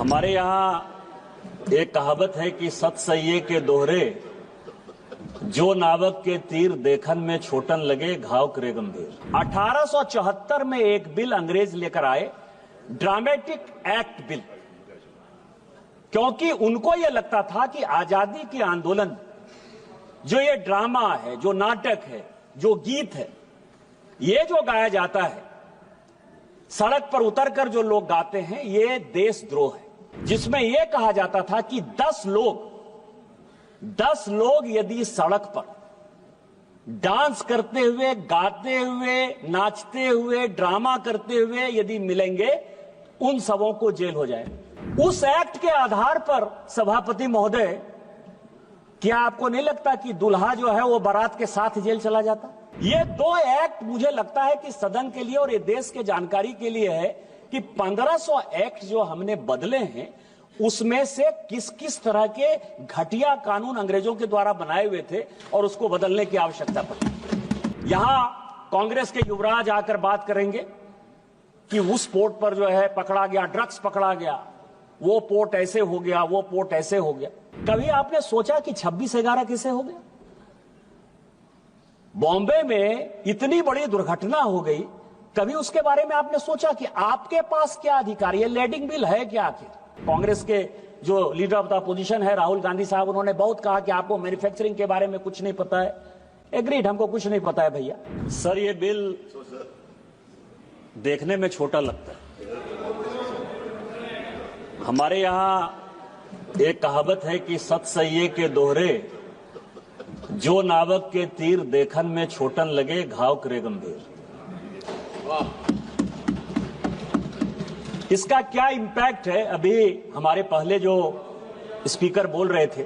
हमारे यहाँ एक कहावत है कि सत सइये के दोहरे, जो नावक के तीर देखन में छोटन लगे घाव करे गंभीर। 1874 में एक बिल अंग्रेज लेकर आए, ड्रामेटिक एक्ट बिल, क्योंकि उनको यह लगता था कि आजादी के आंदोलन, जो ये ड्रामा है, जो नाटक है, जो गीत है, ये जो गाया जाता है, सड़क पर उतरकर जो लोग गाते हैं, ये देशद्रोह है, जिसमें यह कहा जाता था कि 10 लोग यदि सड़क पर डांस करते हुए, गाते हुए, नाचते हुए, ड्रामा करते हुए यदि मिलेंगे, उन सबों को जेल हो जाए। उस एक्ट के आधार पर सभापति महोदय, क्या आपको नहीं लगता कि दुल्हा जो है वो बारात के साथ जेल चला जाता? ये 2 एक्ट मुझे लगता है कि सदन के लिए और ये देश के जानकारी के लिए है कि 1500 एक्ट जो हमने बदले हैं, उसमें से किस किस तरह के घटिया कानून अंग्रेजों के द्वारा बनाए हुए थे और उसको बदलने की आवश्यकता पड़ी। यहां कांग्रेस के युवराज आकर बात करेंगे कि उस पोर्ट पर जो है पकड़ा गया, ड्रग्स पकड़ा गया, वो पोर्ट ऐसे हो गया, वो पोर्ट ऐसे हो गया। कभी आपने सोचा कि 26/11 कैसे हो गया? बॉम्बे में इतनी बड़ी दुर्घटना हो गई, कभी उसके बारे में आपने सोचा कि आपके पास क्या अधिकार? ये लेडिंग बिल है क्या आखिर? कांग्रेस के जो लीडर ऑफ द अपोजिशन है राहुल गांधी साहब, उन्होंने बहुत कहा कि आपको मैन्युफैक्चरिंग के बारे में कुछ नहीं पता है। एग्रीड, हमको कुछ नहीं पता है भैया। सर, ये बिल देखने में छोटा लगता है। हमारे यहां एक कहावत है कि सत सइये के दोहरे, जो नावक के तीर देखन में छोटन लगे घाव करे गंभीर। इसका क्या इंपैक्ट है? अभी हमारे पहले जो स्पीकर बोल रहे थे,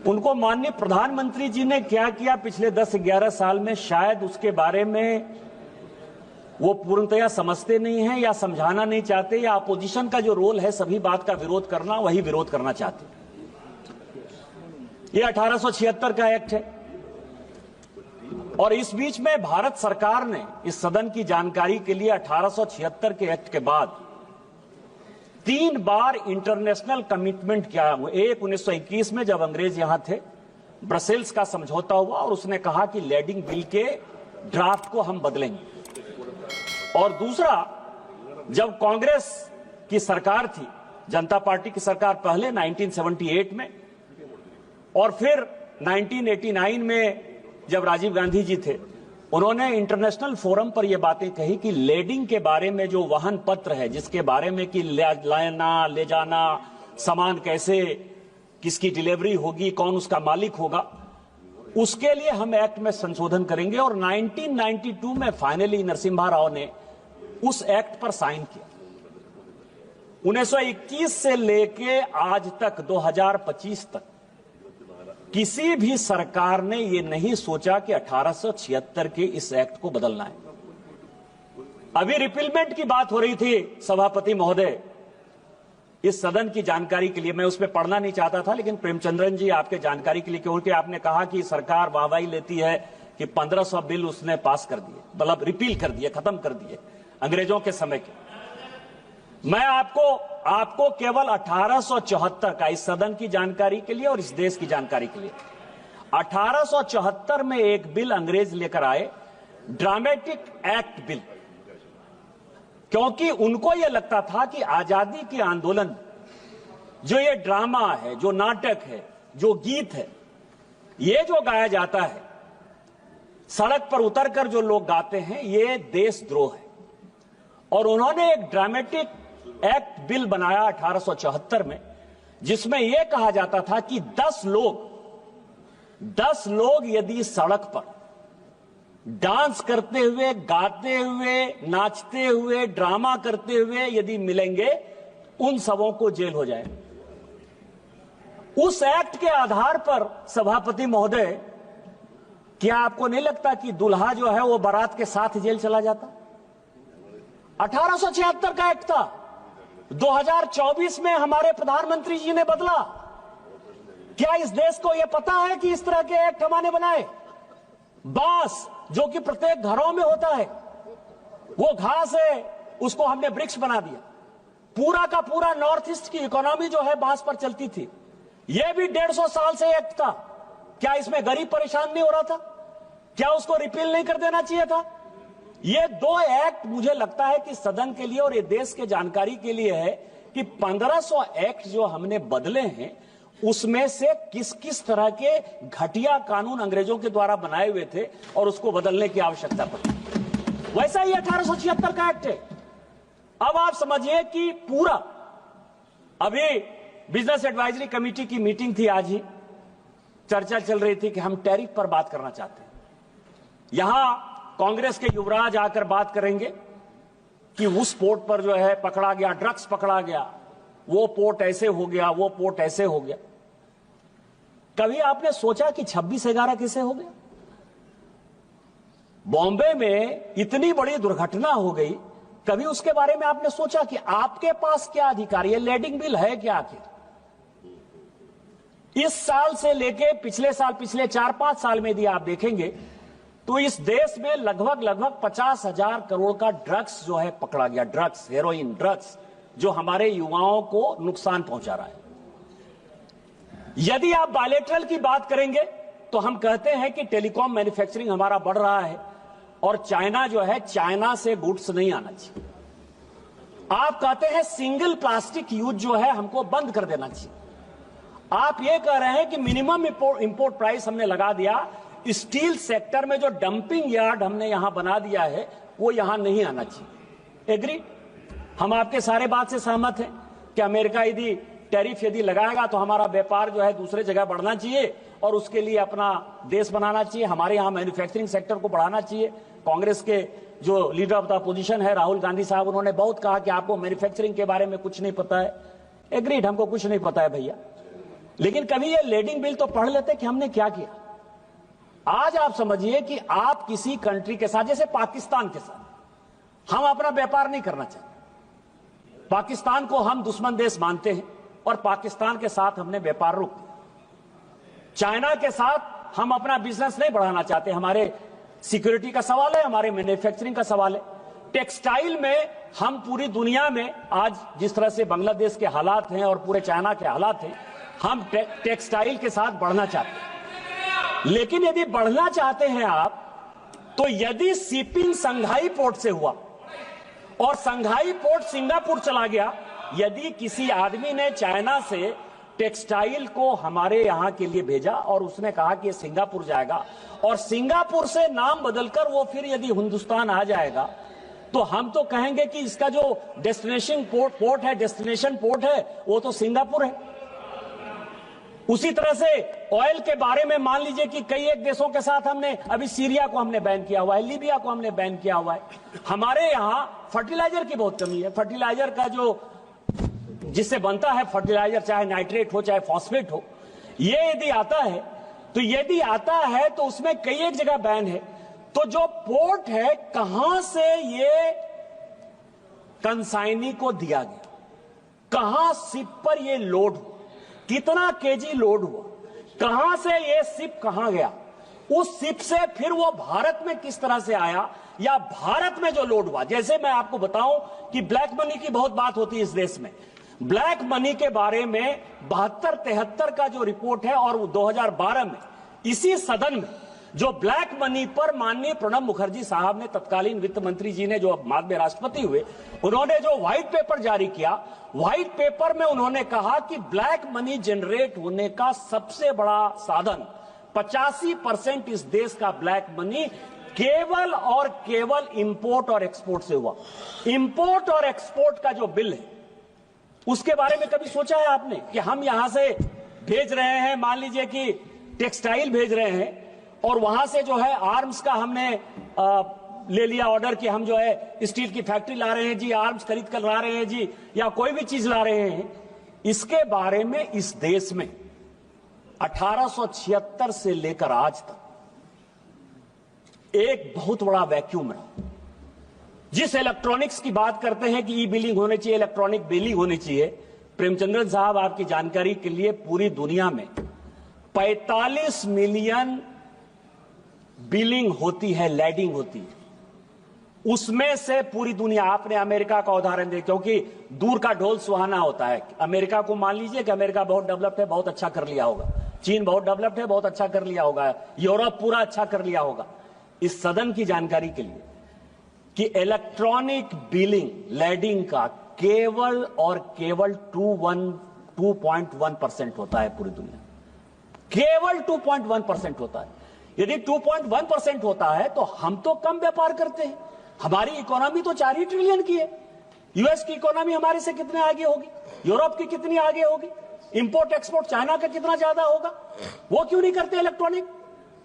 उनको माननीय प्रधानमंत्री जी ने क्या किया पिछले 10-11 साल में, शायद उसके बारे में वो पूर्णतया समझते नहीं है या समझाना नहीं चाहते, या अपोजिशन का जो रोल है सभी बात का विरोध करना, वही विरोध करना चाहते। ये 1876 का एक्ट है और इस बीच में भारत सरकार ने इस सदन की जानकारी के लिए 1876 के एक्ट के बाद 3 बार इंटरनेशनल कमिटमेंट किया। एक 1921 में जब अंग्रेज यहां थे, ब्रसेल्स का समझौता हुआ और उसने कहा कि लेडिंग बिल के ड्राफ्ट को हम बदलेंगे। और दूसरा, जब कांग्रेस की सरकार थी, जनता पार्टी की सरकार, पहले 1978 में और फिर 1989 में जब राजीव गांधी जी थे, उन्होंने इंटरनेशनल फोरम पर यह बातें कही कि लेडिंग के बारे में जो वाहन पत्र है, जिसके बारे में कि लाना, ले जाना, सामान कैसे, किसकी डिलीवरी होगी, कौन उसका मालिक होगा, उसके लिए हम एक्ट में संशोधन करेंगे। और 1992 में फाइनली नरसिम्हा राव ने उस एक्ट पर साइन किया। 1921 से लेके आज तक 2025 तक किसी भी सरकार ने यह नहीं सोचा कि 1876 के इस एक्ट को बदलना है। अभी रिपीलमेंट की बात हो रही थी सभापति महोदय, इस सदन की जानकारी के लिए, मैं उसमें पढ़ना नहीं चाहता था, लेकिन प्रेमचंद्रन जी आपके जानकारी के लिए, क्योंकि आपने कहा कि सरकार वाहवाही लेती है कि 1500 बिल उसने पास कर दिए, मतलब रिपील कर दिए, खत्म कर दिए अंग्रेजों के समय के। मैं आपको केवल 1874 का, इस सदन की जानकारी के लिए और इस देश की जानकारी के लिए, 1874 में एक बिल अंग्रेज लेकर आए, ड्रामेटिक एक्ट बिल, क्योंकि उनको यह लगता था कि आजादी के आंदोलन, जो ये ड्रामा है, जो नाटक है, जो गीत है, ये जो गाया जाता है, सड़क पर उतरकर जो लोग गाते हैं, ये देशद्रोह है। और उन्होंने एक ड्रामेटिक एक्ट बिल बनाया 1874 में, जिसमें यह कहा जाता था कि 10 लोग यदि सड़क पर डांस करते हुए, गाते हुए, नाचते हुए, ड्रामा करते हुए यदि मिलेंगे, उन सबों को जेल हो जाए। उस एक्ट के आधार पर सभापति महोदय, क्या आपको नहीं लगता कि दुल्हा जो है वो बारात के साथ जेल चला जाता? 1876 का एक्ट था, 2024 में हमारे प्रधानमंत्री जी ने बदला। क्या इस देश को यह पता है कि इस तरह के एक्ट हमने बनाए? बांस जो कि प्रत्येक घरों में होता है, वो घास है, उसको हमने वृक्ष बना दिया। पूरा का पूरा नॉर्थ ईस्ट की इकोनॉमी जो है बांस पर चलती थी। यह भी 150 साल से एक्ट था। क्या इसमें गरीब परेशान नहीं हो रहा था? क्या उसको रिपील नहीं कर देना चाहिए था? ये दो एक्ट मुझे लगता है कि सदन के लिए और ये देश के जानकारी के लिए है कि 1500 एक्ट जो हमने बदले हैं उसमें से किस किस तरह के घटिया कानून अंग्रेजों के द्वारा बनाए हुए थे और उसको बदलने की आवश्यकता पड़ी। वैसा ही 1876 का एक्ट है। अब आप समझिए कि पूरा, अभी बिजनेस एडवाइजरी कमेटी की मीटिंग थी, आज ही चर्चा चल रही थी कि हम टैरिफ पर बात करना चाहते हैं। यहां कांग्रेस के युवराज आकर बात करेंगे कि उस पोर्ट पर जो है पकड़ा गया, ड्रग्स पकड़ा गया, वो पोर्ट ऐसे हो गया, वो पोर्ट ऐसे हो गया। कभी आपने सोचा कि 26/11 कैसे हो गया? बॉम्बे में इतनी बड़ी दुर्घटना हो गई, कभी उसके बारे में आपने सोचा कि आपके पास क्या अधिकार, ये लेडिंग बिल है क्या आखिर? इस साल से लेके पिछले साल, पिछले 4-5 साल में यदि आप देखेंगे तो इस देश में लगभग 50,000 करोड़ का ड्रग्स जो है पकड़ा गया। ड्रग्स, हेरोइन ड्रग्स, जो हमारे युवाओं को नुकसान पहुंचा रहा है। यदि आप बायलैटरल की बात करेंगे तो हम कहते हैं कि टेलीकॉम मैन्युफैक्चरिंग हमारा बढ़ रहा है और चाइना जो है, चाइना से गुड्स नहीं आना चाहिए। आप कहते हैं सिंगल प्लास्टिक यूज जो है हमको बंद कर देना चाहिए। आप ये कह रहे हैं कि मिनिमम इंपोर्ट प्राइस हमने लगा दिया। स्टील सेक्टर में जो डंपिंग यार्ड हमने यहां बना दिया है वो यहां नहीं आना चाहिए। एग्री? हम आपके सारे बात से सहमत हैं कि अमेरिका यदि टैरिफ यदि लगाएगा तो हमारा व्यापार जो है दूसरे जगह बढ़ना चाहिए और उसके लिए अपना देश बनाना चाहिए, हमारे यहां मैन्युफैक्चरिंग सेक्टर को बढ़ाना चाहिए। कांग्रेस के जो लीडर ऑफ द अपोजिशन है राहुल गांधी साहब, उन्होंने बहुत कहा कि आपको मैन्युफैक्चरिंग के बारे में कुछ नहीं पता है। एग्रीड, हमको कुछ नहीं पता है भैया, लेकिन कभी ये लेडिंग बिल तो पढ़ लेते कि हमने क्या किया। आज आप समझिए कि आप किसी कंट्री के साथ, जैसे पाकिस्तान के साथ हम अपना व्यापार नहीं करना चाहते। पाकिस्तान को हम दुश्मन देश मानते हैं और पाकिस्तान के साथ हमने व्यापार रोक दिया। चाइना के साथ हम अपना बिजनेस नहीं बढ़ाना चाहते। हमारे सिक्योरिटी का सवाल है, हमारे मैन्युफैक्चरिंग का सवाल है। टेक्सटाइल में हम पूरी दुनिया में आज जिस तरह से बांग्लादेश के हालात हैं और पूरे चाइना के हालात हैं, हम टेक्सटाइल के साथ बढ़ना चाहते हैं। लेकिन यदि बढ़ना चाहते हैं आप, तो यदि शिपिंग संघाई पोर्ट से हुआ और संघाई पोर्ट सिंगापुर चला गया, यदि किसी आदमी ने चाइना से टेक्सटाइल को हमारे यहां के लिए भेजा और उसने कहा कि ये सिंगापुर जाएगा और सिंगापुर से नाम बदलकर वो फिर यदि हिंदुस्तान आ जाएगा, तो हम तो कहेंगे कि इसका जो डेस्टिनेशन पोर्ट है, डेस्टिनेशन पोर्ट है, वो तो सिंगापुर है। उसी तरह से ऑयल के बारे में मान लीजिए कि कई एक देशों के साथ हमने, अभी सीरिया को हमने बैन किया हुआ है, लीबिया को हमने बैन किया हुआ है। हमारे यहां फर्टिलाइजर की बहुत कमी है। फर्टिलाइजर का जो जिससे बनता है फर्टिलाइजर, चाहे नाइट्रेट हो चाहे फॉस्फेट हो, ये यदि आता है तो उसमें कई एक जगह बैन है। तो जो पोर्ट है, कहां से ये कंसाइनी को दिया गया, कहां शिप पर ये लोड हुआ, कितना केजी लोड हुआ, कहां से ये शिप कहां गया, उस शिप से फिर वो भारत में किस तरह से आया, या भारत में जो लोड हुआ। जैसे मैं आपको बताऊं कि ब्लैक मनी की बहुत बात होती है इस देश में। ब्लैक मनी के बारे में 72-73 का जो रिपोर्ट है और 2012 में इसी सदन में जो ब्लैक मनी पर माननीय प्रणब मुखर्जी साहब ने, तत्कालीन वित्त मंत्री जी ने, जो बाद में राष्ट्रपति हुए, उन्होंने जो व्हाइट पेपर जारी किया, व्हाइट पेपर में उन्होंने कहा कि ब्लैक मनी जनरेट होने का सबसे बड़ा साधन 85% इस देश का ब्लैक मनी केवल और केवल इंपोर्ट और एक्सपोर्ट से हुआ। इंपोर्ट और एक्सपोर्ट का जो बिल है, उसके बारे में कभी सोचा है आपने कि हम यहां से भेज रहे हैं, मान लीजिए कि टेक्सटाइल भेज रहे हैं और वहां से जो है आर्म्स का हमने ले लिया ऑर्डर कि हम जो है स्टील की फैक्ट्री ला रहे हैं जी, आर्म्स खरीद कर ला रहे हैं जी, या कोई भी चीज ला रहे हैं। इसके बारे में इस देश में 1876 से लेकर आज तक एक बहुत बड़ा वैक्यूम रहा। जिस इलेक्ट्रॉनिक्स की बात करते हैं कि ई बिलिंग होनी चाहिए, इलेक्ट्रॉनिक बिलिंग होनी चाहिए, प्रेमचंद्रन साहब आपकी जानकारी के लिए पूरी दुनिया में 45 मिलियन बिलिंग होती है, लैडिंग होती है। उसमें से पूरी दुनिया, आपने अमेरिका का उदाहरण दिया, क्योंकि दूर का ढोल सुहाना होता है। अमेरिका को मान लीजिए कि अमेरिका बहुत डेवलप्ड है, बहुत अच्छा कर लिया होगा। चीन बहुत डेवलप्ड है, बहुत अच्छा कर लिया होगा। यूरोप पूरा अच्छा कर लिया होगा। इस सदन की जानकारी के लिए कि इलेक्ट्रॉनिक बिलिंग लैडिंग का केवल और केवल 2.1% होता है पूरी दुनिया, केवल 2.1% होता है। यदि 2.1% होता है तो हम तो कम व्यापार करते हैं। हमारी इकोनॉमी तो 4 ही ट्रिलियन की है। यूएस की इकोनॉमी हमारे से कितने आगे होगी, यूरोप की कितनी आगे होगी, इंपोर्ट एक्सपोर्ट चाइना का कितना ज्यादा होगा। वो क्यों नहीं करते इलेक्ट्रॉनिक?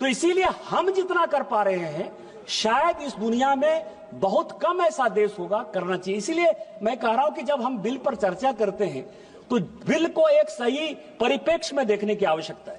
तो इसीलिए हम जितना कर पा रहे हैं, शायद इस दुनिया में बहुत कम ऐसा देश होगा करना चाहिए। इसीलिए मैं कह रहा हूं कि जब हम बिल पर चर्चा करते हैं तो बिल को एक सही परिप्रेक्ष्य में देखने की आवश्यकता है।